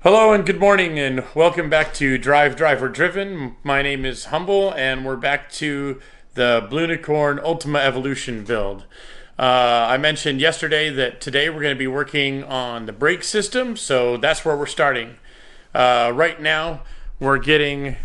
Hello and good morning and welcome back to DriveDriverDriven. My name is Humble and we're back to the Blunicorn Ultima Evolution build. I mentioned yesterday that today we're going to be working on the brake system, so that's where we're starting. Right now we're getting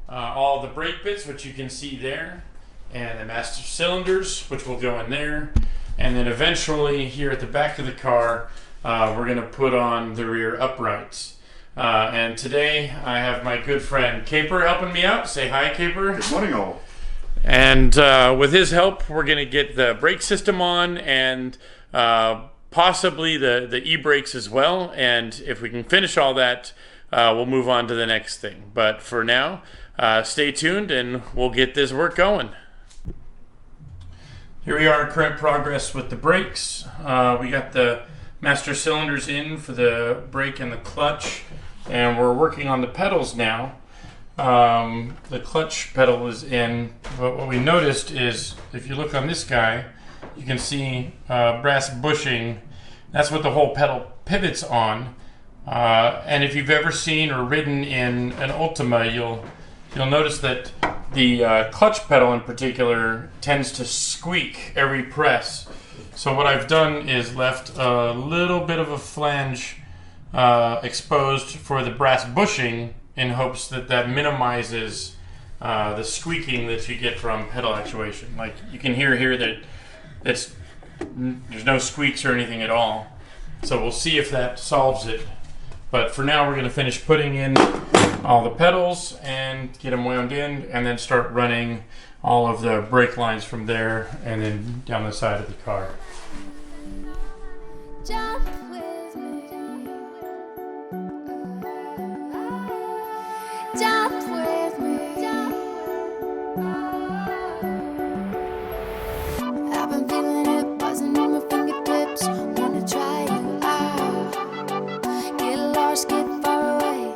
all the brake bits, which you can see there, and the master cylinders, which will go in there, and then eventually here at the back of the car we're going to put on the rear uprights. And today I have my good friend Caper helping me out. Say hi, Caper. Good morning, all. And with his help, we're going to get the brake system on and possibly the e-brakes as well. And if we can finish all that, we'll move on to the next thing. But for now, stay tuned and we'll get this work going. Here we are in current progress with the brakes. We got the master cylinders in for the brake and the clutch, and we're working on the pedals now. The clutch pedal is in, but what we noticed is if you look on this guy, you can see brass bushing. That's what the whole pedal pivots on. And if you've ever seen or ridden in an Ultima, you'll notice that the clutch pedal in particular tends to squeak every press. So what I've done is left a little bit of a flange exposed for the brass bushing in hopes that that minimizes the squeaking that you get from pedal actuation. Like you can hear here that there's no squeaks or anything at all. So we'll see if that solves it. But for now we're going to finish putting in all the pedals and get them wound in, and then start running all of the brake lines from there and then down the side of the car. Jump with me. Jump with me. I've been feeling it buzzing on my fingertips. Wanna try you out. Get lost, get far away,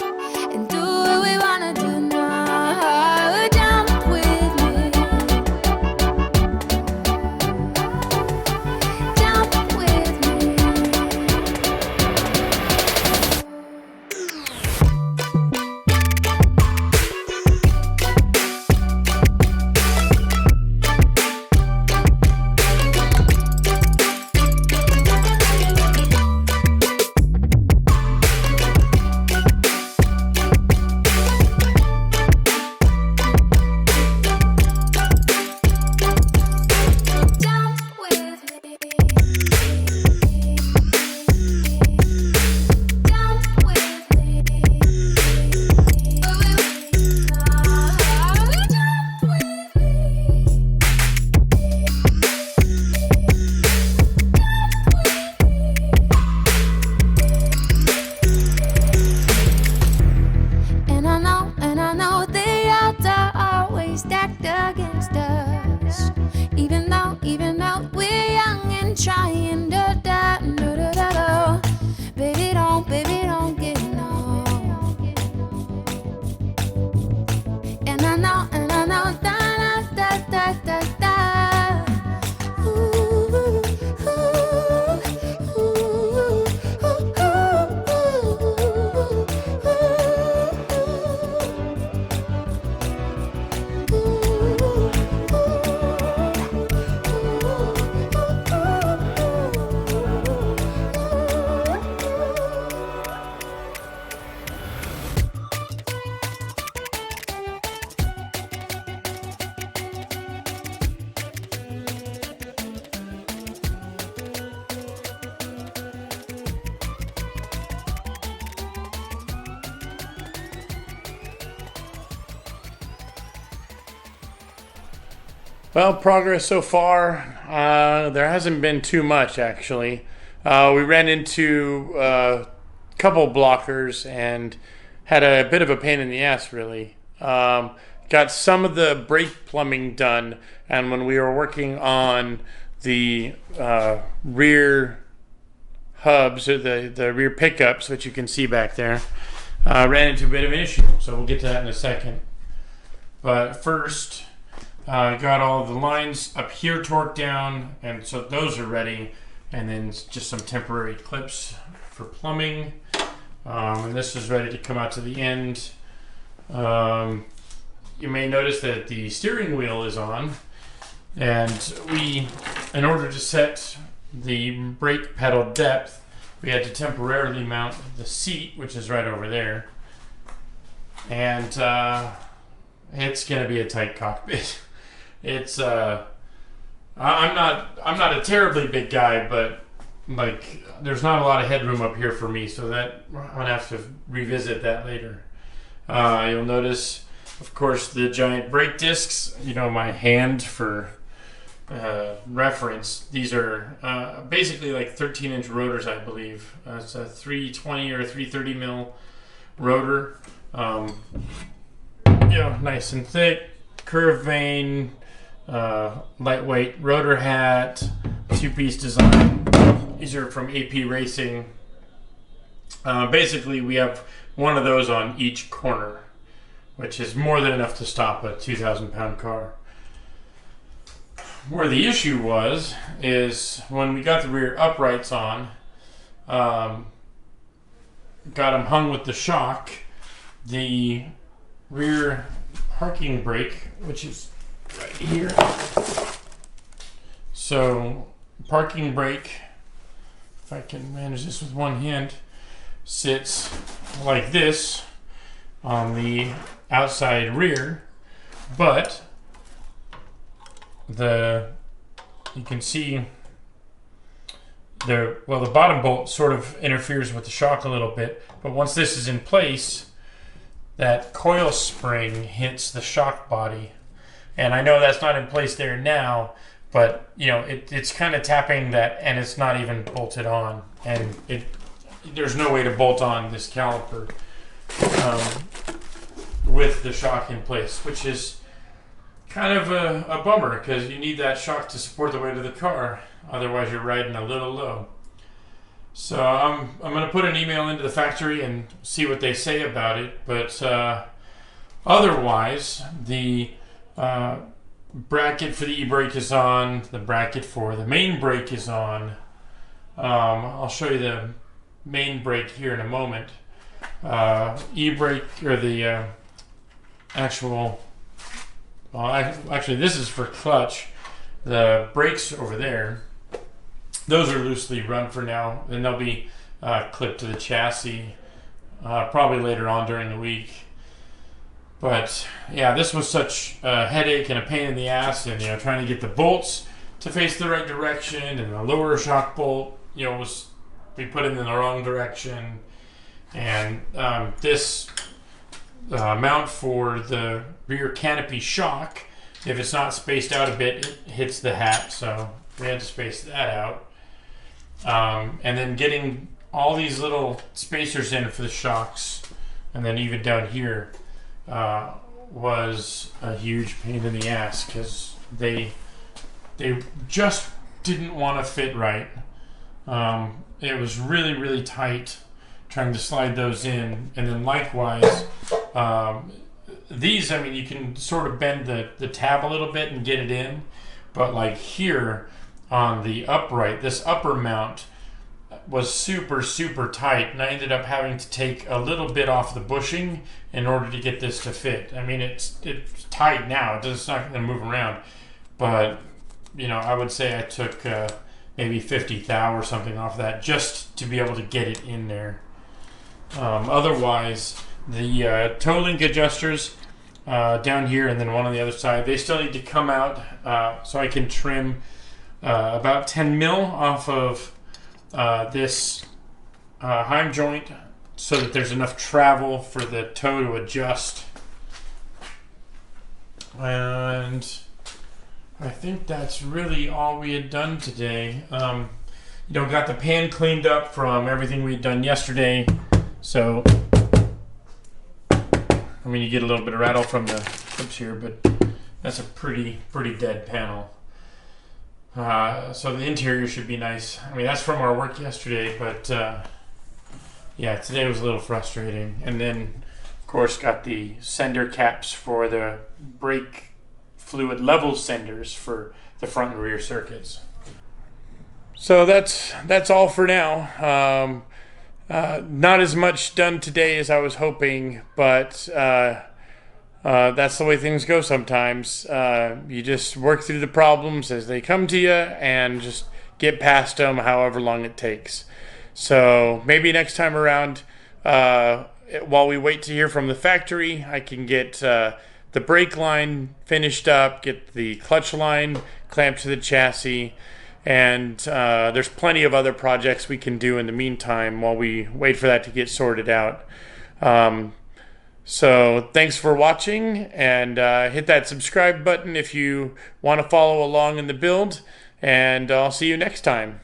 and do what we wanna do now. Jump with me. Jump with me. Jump with me. Jump with me. And I know the odds are always stacked against us. Even though we're young and trying to baby don't get no. And I know da. Ooh, Well, progress so far, there hasn't been too much actually. We ran into a couple blockers and had a bit of a pain in the ass really. Got some of the brake plumbing done, and when we were working on the rear hubs, or the rear pickups, which you can see back there, ran into a bit of an issue. So we'll get to that in a second. But first, got all the lines up here torqued down, and so those are ready. And then just some temporary clips for plumbing. And this is ready to come out to the end. You may notice that the steering wheel is on, and in order to set the brake pedal depth, we had to temporarily mount the seat, which is right over there. And it's gonna be a tight cockpit. It's I'm not a terribly big guy, but like there's not a lot of headroom up here for me, so that I'm gonna have to revisit that later. You'll notice, of course, the giant brake discs. You know, my hand for reference. These are basically like 13-inch rotors, I believe. It's a 320 or 330 mil rotor. You know, nice and thick, curved vane, lightweight rotor hat, two-piece design. These are from AP Racing. Basically, we have one of those on each corner, which is more than enough to stop a 2,000-pound car. Where the issue is when we got the rear uprights on, got them hung with the shock, the rear parking brake, which is right here. So parking brake, if I can manage this with one hand, sits like this on the outside rear, but you can see the bottom bolt sort of interferes with the shock a little bit, but once this is in place, that coil spring hits the shock body. And I know that's not in place there now, but you know, it's kind of tapping that, and it's not even bolted on, and there's no way to bolt on this caliper with the shock in place, which is kind of a bummer, because you need that shock to support the weight of the car. Otherwise, you're riding a little low. So I'm going to put an email into the factory and see what they say about it. But otherwise, the bracket for the e-brake is on. The bracket for the main brake is on. I'll show you the main brake here in a moment. E-brake, or the actual... actually, this is for clutch. The brakes over there, those are loosely run for now, and they'll be clipped to the chassis probably later on during the week. But yeah, this was such a headache and a pain in the ass, and you know, trying to get the bolts to face the right direction, and the lower shock bolt, you know, was we put it in the wrong direction, and this mount for the rear canopy shock, if it's not spaced out a bit, it hits the hat, so we had to space that out. And then getting all these little spacers in for the shocks, and then even down here, was a huge pain in the ass, because they just didn't want to fit right. It was really, really tight trying to slide those in, and then likewise, these, I mean, you can sort of bend the tab a little bit and get it in, but like here on the upright, this upper mount was super, super tight, and I ended up having to take a little bit off the bushing in order to get this to fit. I mean, it's tight now, it's not going to move around, but you know, I would say I took maybe 50 thou or something off that just to be able to get it in there. Otherwise, the toe link adjusters down here, and then one on the other side, they still need to come out, so I can trim about 10 mil off of this heim joint, so that there's enough travel for the toe to adjust. And I think that's really all we had done today. You know, got the pan cleaned up from everything we'd done yesterday, so I mean, you get a little bit of rattle from the clips here, but that's a pretty dead panel. So the interior should be nice. I mean, that's from our work yesterday, but yeah, today was a little frustrating. And then, of course, got the sender caps for the brake fluid level senders for the front and rear circuits. So that's all for now. Not as much done today as I was hoping, but that's the way things go sometimes. You just work through the problems as they come to you and just get past them however long it takes. So maybe next time around, while we wait to hear from the factory, I can get the brake line finished up, get the clutch line clamped to the chassis, and there's plenty of other projects we can do in the meantime while we wait for that to get sorted out. So thanks for watching, and hit that subscribe button if you want to follow along in the build, and I'll see you next time.